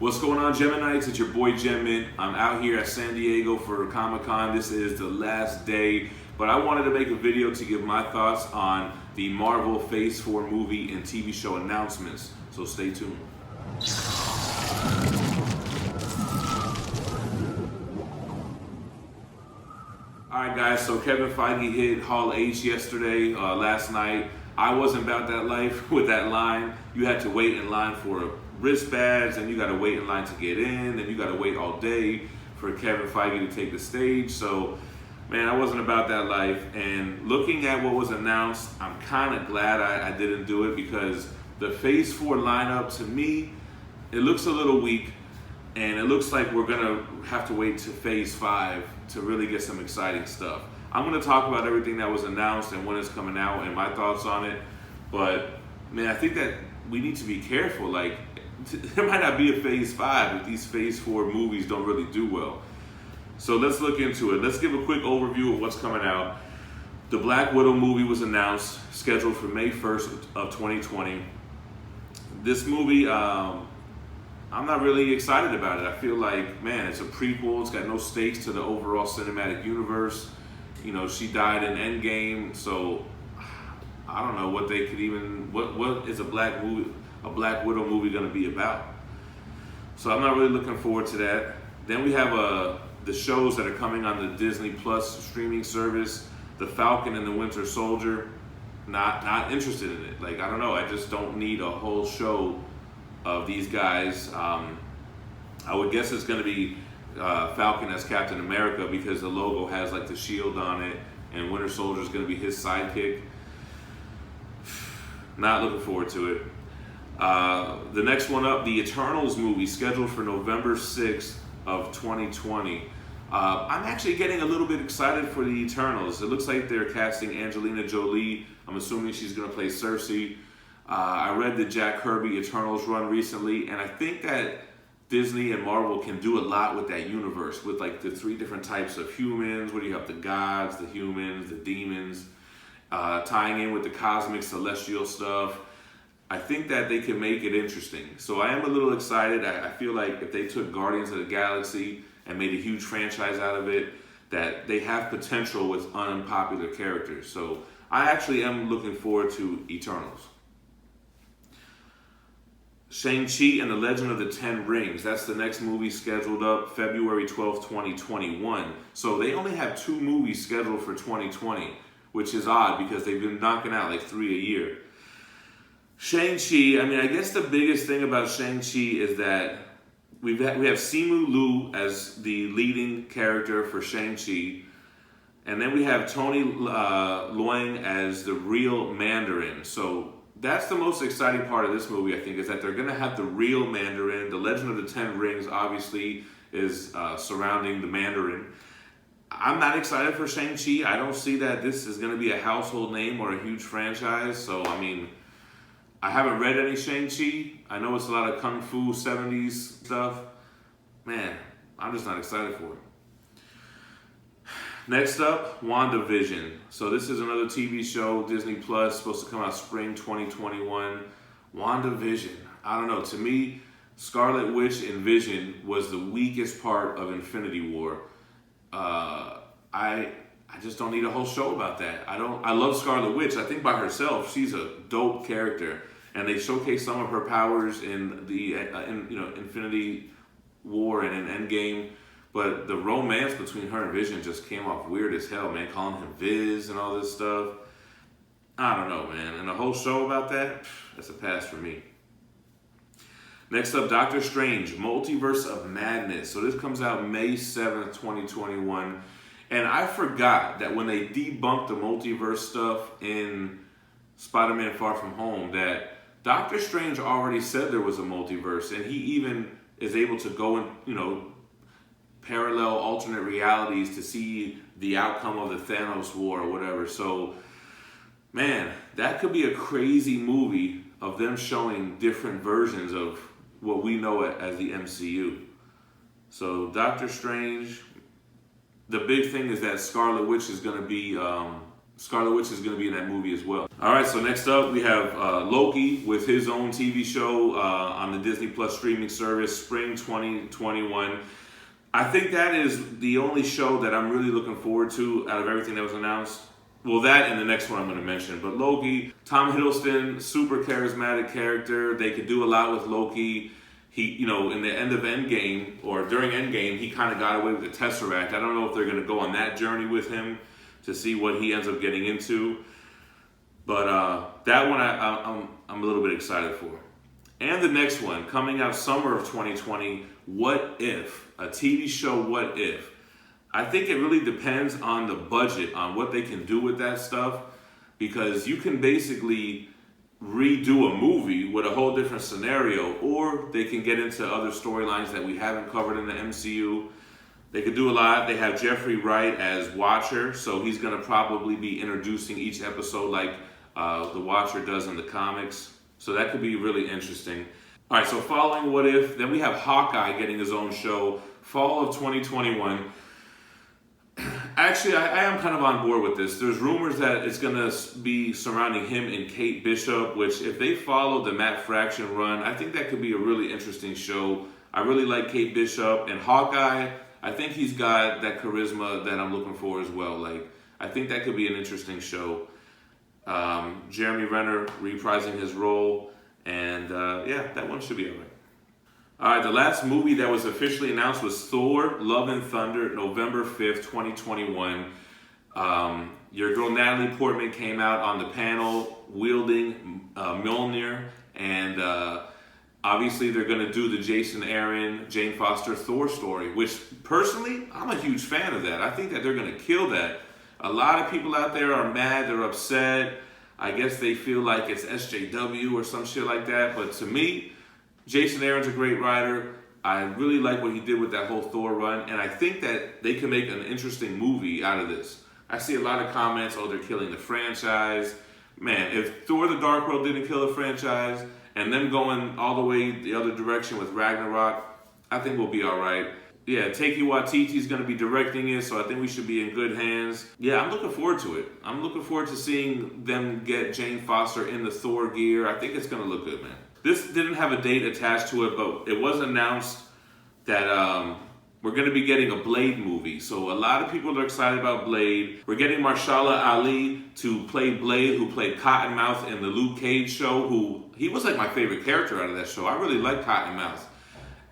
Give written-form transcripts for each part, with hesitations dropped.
What's going on, Geminites? It's your boy Gemmin. I'm out here at San Diego for Comic-Con. This is the last day, but I wanted to make a video to give my thoughts on the Marvel Phase 4 movie and TV show announcements, so stay tuned. Alright guys, so Kevin Feige hit Hall H yesterday, last night. I wasn't about that life with that line. You had to wait in line for wristbands, and you got to wait in line to get in, and you got to wait all day for Kevin Feige to take the stage. So, man, I wasn't about that life. And looking at what was announced, I'm kind of glad I didn't do it, because the Phase 4 lineup, to me, it looks a little weak, and it looks like we're going to have to wait to Phase 5 to really get some exciting stuff. I'm going to talk about everything that was announced and when it's coming out and my thoughts on it. But, man, I think that we need to be careful. Like, there might not be a Phase 5 if these Phase 4 movies don't really do well. So let's look into it. Let's give a quick overview of what's coming out. The Black Widow movie was announced, scheduled for May 1st of 2020. This movie, I'm not really excited about it. I feel like, man, it's a prequel. It's got no stakes to the overall cinematic universe. You know, she died in Endgame, so I don't know what they could even, what is a Black Widow movie going to be about? So I'm not really looking forward to that. Then we have the shows that are coming on the Disney Plus streaming service. The Falcon and the Winter Soldier. Not interested in it. Like, I don't know. I just don't need a whole show of these guys. I would guess it's going to be Falcon as Captain America, because the logo has like the shield on it, and Winter Soldier is going to be his sidekick. Not looking forward to it. The next one up, the Eternals movie, scheduled for November 6th of 2020. I'm actually getting a little bit excited for the Eternals. It looks like they're casting Angelina Jolie. I'm assuming she's going to play Cersei. I read the Jack Kirby Eternals run recently, and I think that Disney and Marvel can do a lot with that universe, with like the 3 different types of humans, where you have the gods, the humans, the demons, tying in with the cosmic celestial stuff. I think that they can make it interesting. So I am a little excited. I feel like if they took Guardians of the Galaxy and made a huge franchise out of it, that they have potential with unpopular characters. So I actually am looking forward to Eternals. Shang-CHI and the Legend of the 10 Rings. That's the next movie scheduled up February 12th, 2021. So they only have 2 movies scheduled for 2020, which is odd because they've been knocking out like 3 a year. Shang-CHI, I mean, I guess the biggest thing about Shang-CHI is that we have Simu Liu as the leading character for Shang-CHI, and then we have Tony Leung as the real Mandarin. So that's the most exciting part of this movie, I think, is that they're going to have the real Mandarin. The Legend of the 10 Rings, obviously, is surrounding the Mandarin. I'm not excited for Shang-CHI. I don't see that this is going to be a household name or a huge franchise. So, I mean, I haven't read any Shang-CHI. I know it's a lot of Kung Fu 70s stuff. Man, I'm just not excited for it. Next up, WandaVision. So this is another TV show, Disney Plus, supposed to come out spring 2021. WandaVision. I don't know. To me, Scarlet Witch and Vision was the weakest part of Infinity War. I just don't need a whole show about that. I love Scarlet Witch. I think by herself, she's a dope character, and they showcase some of her powers in the Infinity War and in Endgame. But the romance between her and Vision just came off weird as hell, man. Calling him Viz and all this stuff. I don't know, man. And a whole show about that, that's a pass for me. Next up, Doctor Strange, Multiverse of Madness. So this comes out May 7th, 2021. And I forgot that when they debunked the multiverse stuff in Spider-Man Far From Home, that Doctor Strange already said there was a multiverse. And he even is able to go and, parallel alternate realities to see the outcome of the Thanos war or whatever. So, man, that could be a crazy movie of them showing different versions of what we know as the MCU. So, Doctor Strange, the big thing is that Scarlet Witch is going to be Scarlet Witch is going to be in that movie as well. All right, so next up we have Loki with his own TV show on the Disney Plus streaming service, spring 2021. I think that is the only show that I'm really looking forward to out of everything that was announced. Well, that and the next one I'm going to mention. But Loki, Tom Hiddleston, super charismatic character. They could do a lot with Loki. He, you know, in the end of Endgame, or during Endgame, he kind of got away with the Tesseract. I don't know if they're going to go on that journey with him to see what he ends up getting into. But that one I'm a little bit excited for. And the next one, coming out summer of 2020, What If? A TV show, What If? I think it really depends on the budget, on what they can do with that stuff, because you can basically redo a movie with a whole different scenario, or they can get into other storylines that we haven't covered in the MCU. They could do a lot. They have Jeffrey Wright as Watcher, so he's going to probably be introducing each episode like the Watcher does in the comics. So that could be really interesting. All right, so following What If, then we have Hawkeye getting his own show, fall of 2021. Actually, I am kind of on board with this. There's rumors that it's going to be surrounding him and Kate Bishop, which if they follow the Matt Fraction run, I think that could be a really interesting show. I really like Kate Bishop, and Hawkeye, I think he's got that charisma that I'm looking for as well. Like, I think that could be an interesting show. Jeremy Renner reprising his role, and yeah, that one should be all right. All right, the last movie that was officially announced was Thor: Love and Thunder, November 5th, 2021. Your girl Natalie Portman came out on the panel wielding Mjolnir, and obviously they're going to do the Jason Aaron, Jane Foster Thor story, which personally, I'm a huge fan of that. I think that they're going to kill that. A lot of people out there are mad, they're upset. I guess they feel like it's SJW or some shit like that, but to me, Jason Aaron's a great writer. I really like what he did with that whole Thor run, and I think that they can make an interesting movie out of this. I see a lot of comments, oh, they're killing the franchise. Man, if Thor the Dark World didn't kill the franchise, and them going all the way the other direction with Ragnarok, I think we'll be all right. Yeah, Taika Waititi's going to be directing it, so I think we should be in good hands. Yeah, I'm looking forward to it. I'm looking forward to seeing them get Jane Foster in the Thor gear. I think it's going to look good, man. This didn't have a date attached to it, but it was announced that we're going to be getting a Blade movie. So a lot of people are excited about Blade. We're getting Mahershala Ali to play Blade, who played Cottonmouth in the Luke Cage show, he was like my favorite character out of that show. I really like Cottonmouth.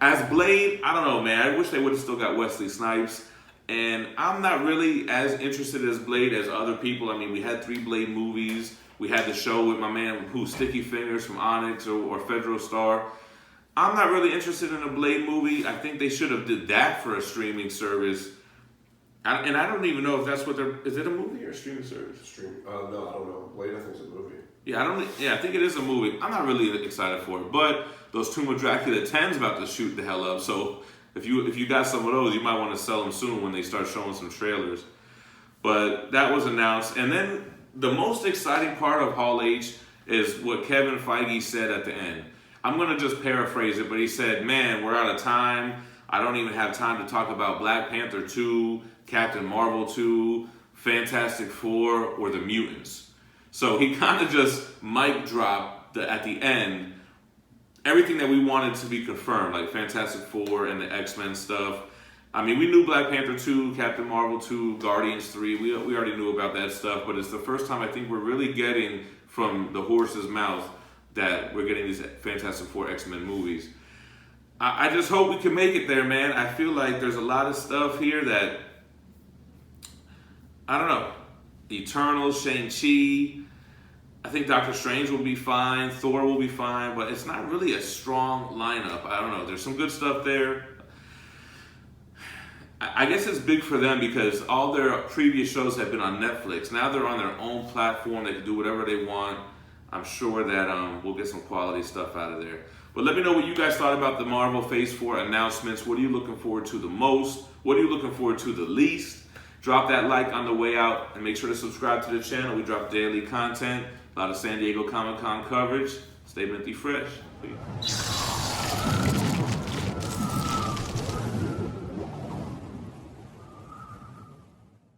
As Blade, I don't know, man. I wish they would have still got Wesley Snipes. And I'm not really as interested as Blade as other people. I mean, we had 3 Blade movies. We had the show with my man Sticky Fingers from Onyx or Federal Star. I'm not really interested in a Blade movie. I think they should have did that for a streaming service. And I don't even know if that's what they're... Is it a movie or a streaming service? No, I don't know. Blade, I think, is a movie. Yeah, I think it is a movie. I'm not really excited for it. But those Tomb of Dracula 10's about to shoot the hell up. So if you got some of those, you might want to sell them soon when they start showing some trailers. But that was announced. And then the most exciting part of Hall H is what Kevin Feige said at the end. I'm going to just paraphrase it, but he said, man, we're out of time. I don't even have time to talk about Black Panther 2, Captain Marvel 2, Fantastic Four, or the Mutants. So he kind of just mic dropped at the end everything that we wanted to be confirmed, like Fantastic Four and the X-Men stuff. I mean, we knew Black Panther 2, Captain Marvel 2, Guardians 3. We already knew about that stuff, but it's the first time I think we're really getting from the horse's mouth that we're getting these Fantastic Four X-Men movies. I just hope we can make it there, man. I feel like there's a lot of stuff here that, I don't know. Eternals, Shang-Chi. I think Doctor Strange will be fine. Thor will be fine, but it's not really a strong lineup. I don't know. There's some good stuff there. I guess it's big for them because all their previous shows have been on Netflix. Now they're on their own platform. They can do whatever they want. I'm sure that we'll get some quality stuff out of there. But let me know what you guys thought about the Marvel Phase 4 announcements. What are you looking forward to the most? What are you looking forward to the least? Drop that like on the way out and make sure to subscribe to the channel. We drop daily content, a lot of San Diego Comic-Con coverage. Stay minty fresh. Peace.